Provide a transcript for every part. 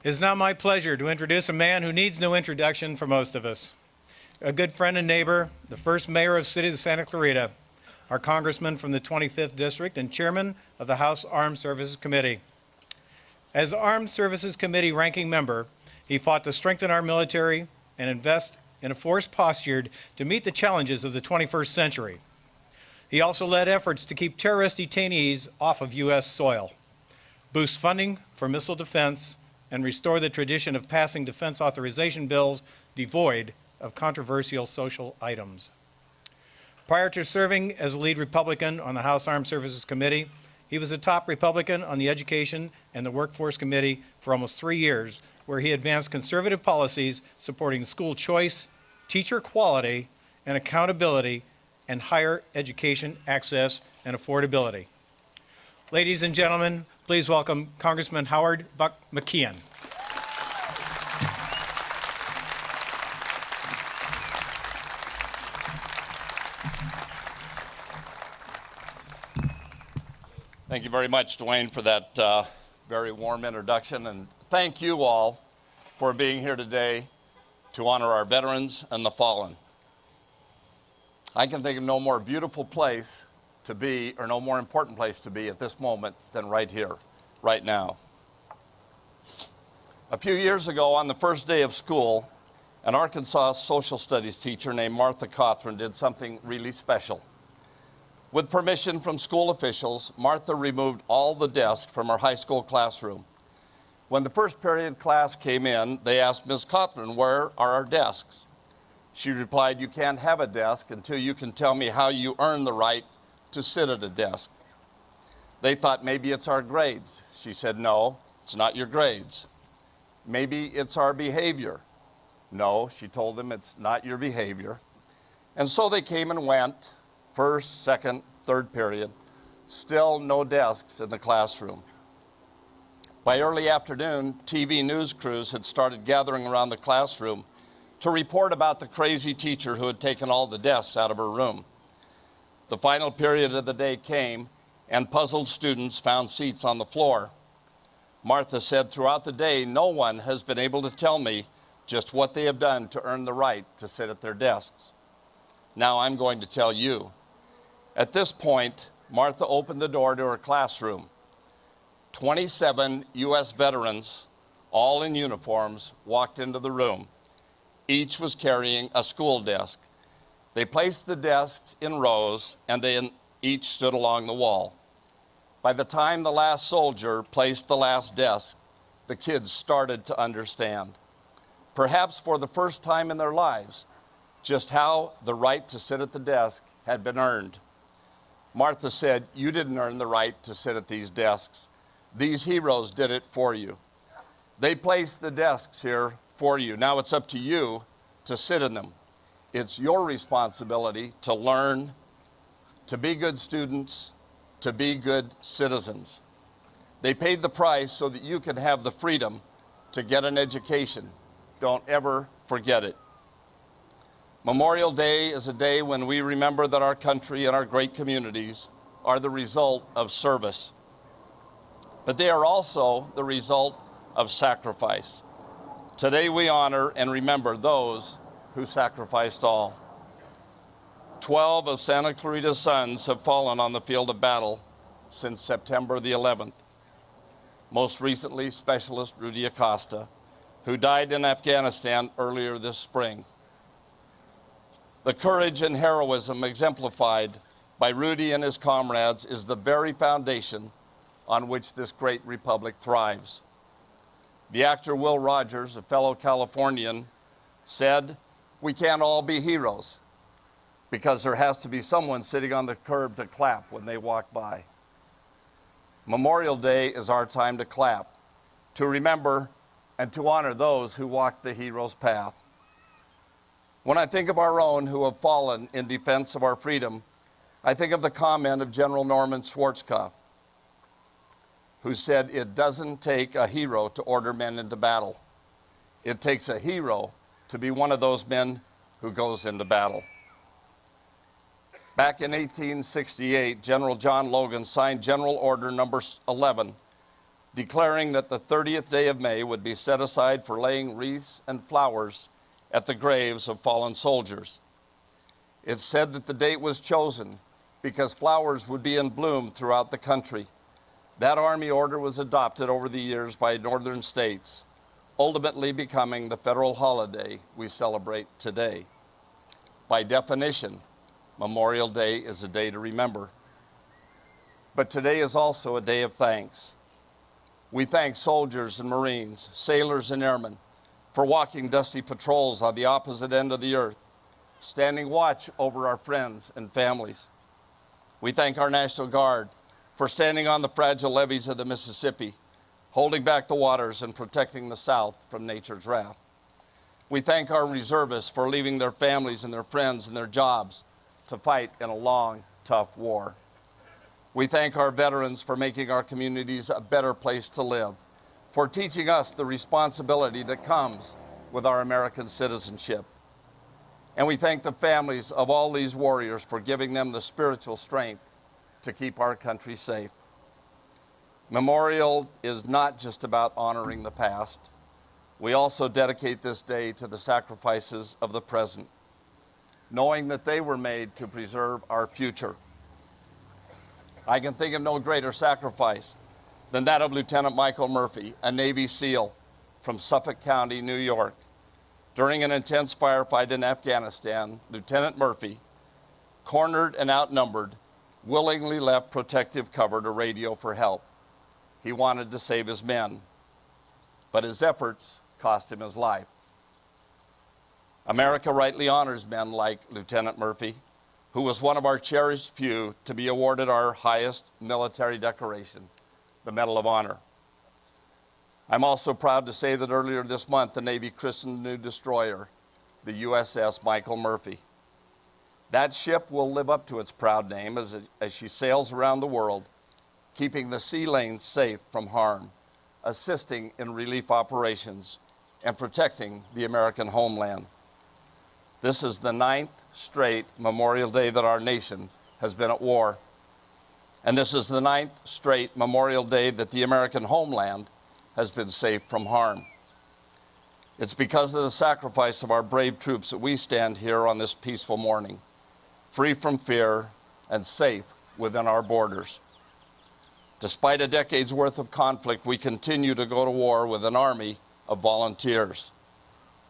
It is now my pleasure to introduce a man who needs no introduction for most of us. A good friend and neighbor, the first mayor of the city of Santa Clarita, our congressman from the 25th District and chairman of the House Armed Services Committee. As Armed Services Committee ranking member, he fought to strengthen our military and invest in a force postured to meet the challenges of the 21st century. He also led efforts to keep terrorist detainees off of U.S. soil, boost funding for missile defense, and restore the tradition of passing defense authorization bills devoid of controversial social items. Prior to serving as a lead Republican on the House Armed Services Committee, he was a top Republican on the Education and the Workforce Committee for almost 3 years, where he advanced conservative policies supporting school choice, teacher quality, and accountability, and higher education access and affordability. Ladies and gentlemen, please welcome Congressman Howard Buck McKeon. Thank you very much, Dwayne, for that very warm introduction, and thank you all for being here today to honor our veterans and the fallen. I can think of no more beautiful place to be, or no more important place to be at this moment than right here, right now. A few years ago, on the first day of school, an Arkansas social studies teacher named Martha Cothran did something really special. With permission from school officials, Martha removed all the desks from her high school classroom. When the first period class came in, they asked Ms. Cothran, "Where are our desks?" She replied, "You can't have a desk until you can tell me how you earn the right to sit at a desk." They thought maybe it's our grades. She said, "No, it's not your grades." "Maybe it's our behavior." "No," she told them, "it's not your behavior." And so they came and went, first, second, third period, still no desks in the classroom. By early afternoon, TV news crews had started gathering around the classroom to report about the crazy teacher who had taken all the desks out of her room. The final period of the day came, and puzzled students found seats on the floor. Martha said, "Throughout the day, no one has been able to tell me just what they have done to earn the right to sit at their desks. Now I'm going to tell you." At this point, Martha opened the door to her classroom. 27 U.S. veterans, all in uniforms, walked into the room. Each was carrying a school desk. They placed the desks in rows, and they each stood along the wall. By the time the last soldier placed the last desk, the kids started to understand, perhaps for the first time in their lives, just how the right to sit at the desk had been earned. Martha said, "You didn't earn the right to sit at these desks. These heroes did it for you. They placed the desks here for you. Now it's up to you to sit in them. It's your responsibility to learn, to be good students, to be good citizens. They paid the price so that you could have the freedom to get an education. Don't ever forget it." Memorial Day is a day when we remember that our country and our great communities are the result of service, but they are also the result of sacrifice. Today we honor and remember those who sacrificed all. 12 of Santa Clarita's sons have fallen on the field of battle since September the 11th. Most recently, Specialist Rudy Acosta, who died in Afghanistan earlier this spring. The courage and heroism exemplified by Rudy and his comrades is the very foundation on which this great republic thrives. The actor Will Rogers, a fellow Californian, said, "We can't all be heroes because there has to be someone sitting on the curb to clap when they walk by." Memorial Day is our time to clap, to remember and to honor those who walked the hero's path. When I think of our own who have fallen in defense of our freedom, I think of the comment of General Norman Schwarzkopf, who said, "It doesn't take a hero to order men into battle. It takes a hero to be one of those men who goes into battle." Back in 1868, General John Logan signed General Order Number 11 declaring that the 30th day of May would be set aside for laying wreaths and flowers at the graves of fallen soldiers. It's said that the date was chosen because flowers would be in bloom throughout the country. That Army order was adopted over the years by northern states, ultimately becoming the federal holiday we celebrate today. By definition, Memorial Day is a day to remember. But today is also a day of thanks. We thank soldiers and Marines, sailors and airmen for walking dusty patrols on the opposite end of the earth, standing watch over our friends and families. We thank our National Guard for standing on the fragile levees of the Mississippi, holding back the waters and protecting the South from nature's wrath. We thank our reservists for leaving their families and their friends and their jobs to fight in a long, tough war. We thank our veterans for making our communities a better place to live, for teaching us the responsibility that comes with our American citizenship. And we thank the families of all these warriors for giving them the spiritual strength to keep our country safe. Memorial is not just about honoring the past. We also dedicate this day to the sacrifices of the present, knowing that they were made to preserve our future. I can think of no greater sacrifice than that of Lieutenant Michael Murphy, a Navy SEAL from Suffolk County, New York. During an intense firefight in Afghanistan, Lieutenant Murphy, cornered and outnumbered, willingly left protective cover to radio for help. He wanted to save his men, but his efforts cost him his life. America rightly honors men like Lieutenant Murphy, who was one of our cherished few to be awarded our highest military decoration, the Medal of Honor. I'm also proud to say that earlier this month, the Navy christened a new destroyer, the USS Michael Murphy. That ship will live up to its proud name as she sails around the world, keeping the sea lanes safe from harm, assisting in relief operations, and protecting the American homeland. This is the 9th straight Memorial Day that our nation has been at war. And this is the 9th straight Memorial Day that the American homeland has been safe from harm. It's because of the sacrifice of our brave troops that we stand here on this peaceful morning, free from fear and safe within our borders. Despite a decade's worth of conflict, we continue to go to war with an army of volunteers.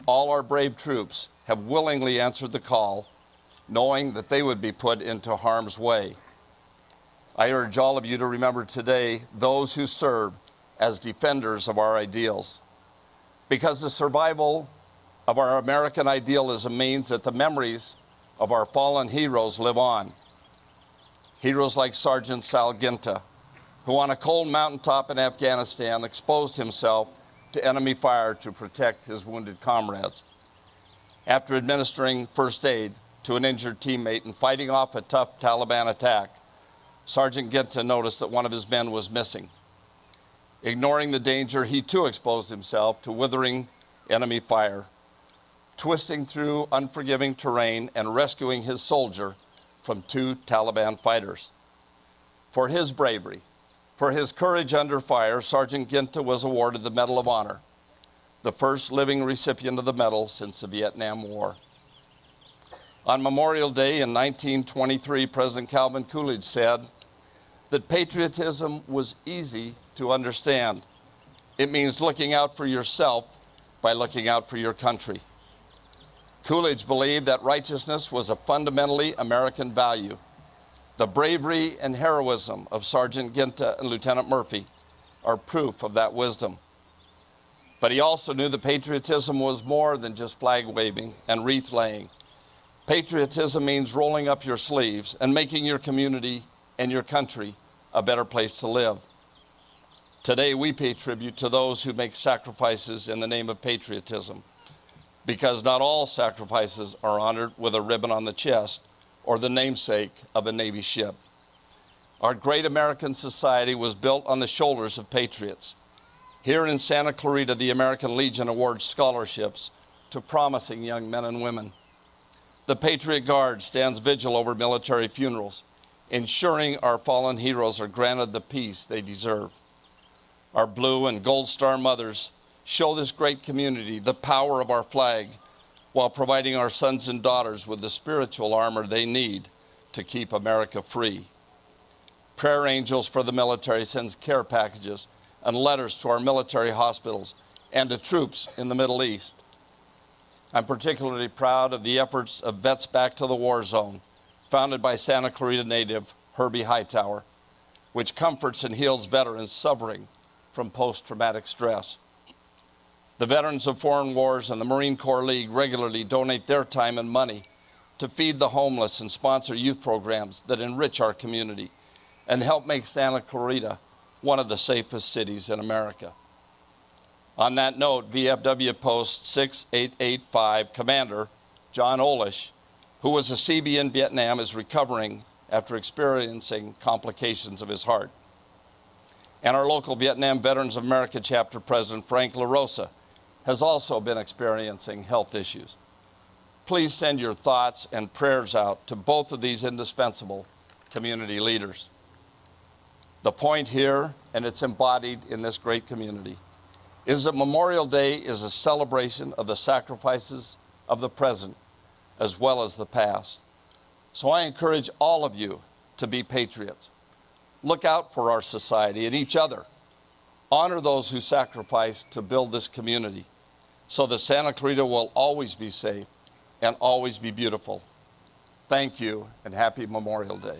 All our brave troops have willingly answered the call, knowing that they would be put into harm's way. I urge all of you to remember today those who serve as defenders of our ideals, because the survival of our American idealism means that the memories of our fallen heroes live on. Heroes like Sergeant Sal Ginta, who on a cold mountaintop in Afghanistan exposed himself to enemy fire to protect his wounded comrades. After administering first aid to an injured teammate and fighting off a tough Taliban attack, Sergeant Ginta noticed that one of his men was missing. Ignoring the danger, he too exposed himself to withering enemy fire, twisting through unforgiving terrain and rescuing his soldier from 2 Taliban fighters. For his bravery, for his courage under fire, Sergeant Ginta was awarded the Medal of Honor, the first living recipient of the medal since the Vietnam War. On Memorial Day in 1923, President Calvin Coolidge said that patriotism was easy to understand. It means looking out for yourself by looking out for your country. Coolidge believed that righteousness was a fundamentally American value. The bravery and heroism of Sergeant Ginta and Lieutenant Murphy are proof of that wisdom. But he also knew that patriotism was more than just flag waving and wreath laying. Patriotism means rolling up your sleeves and making your community and your country a better place to live. Today we pay tribute to those who make sacrifices in the name of patriotism, because not all sacrifices are honored with a ribbon on the chest or the namesake of a Navy ship. Our great American society was built on the shoulders of patriots. Here in Santa Clarita, the American Legion awards scholarships to promising young men and women. The Patriot Guard stands vigil over military funerals, ensuring our fallen heroes are granted the peace they deserve. Our blue and gold star mothers show this great community the power of our flag while providing our sons and daughters with the spiritual armor they need to keep America free. Prayer Angels for the Military sends care packages and letters to our military hospitals and to troops in the Middle East. I'm particularly proud of the efforts of Vets Back to the War Zone, founded by Santa Clarita native Herbie Hightower, which comforts and heals veterans suffering from post-traumatic stress. The Veterans of Foreign Wars and the Marine Corps League regularly donate their time and money to feed the homeless and sponsor youth programs that enrich our community and help make Santa Clarita one of the safest cities in America. On that note, VFW Post 6885 Commander John Olish, who was a CB in Vietnam, is recovering after experiencing complications of his heart. And our local Vietnam Veterans of America chapter president, Frank LaRosa, has also been experiencing health issues. Please send your thoughts and prayers out to both of these indispensable community leaders. The point here, and it's embodied in this great community, is that Memorial Day is a celebration of the sacrifices of the present as well as the past. So I encourage all of you to be patriots. Look out for our society and each other. Honor those who sacrificed to build this community so that Santa Clarita will always be safe and always be beautiful. Thank you, and happy Memorial Day.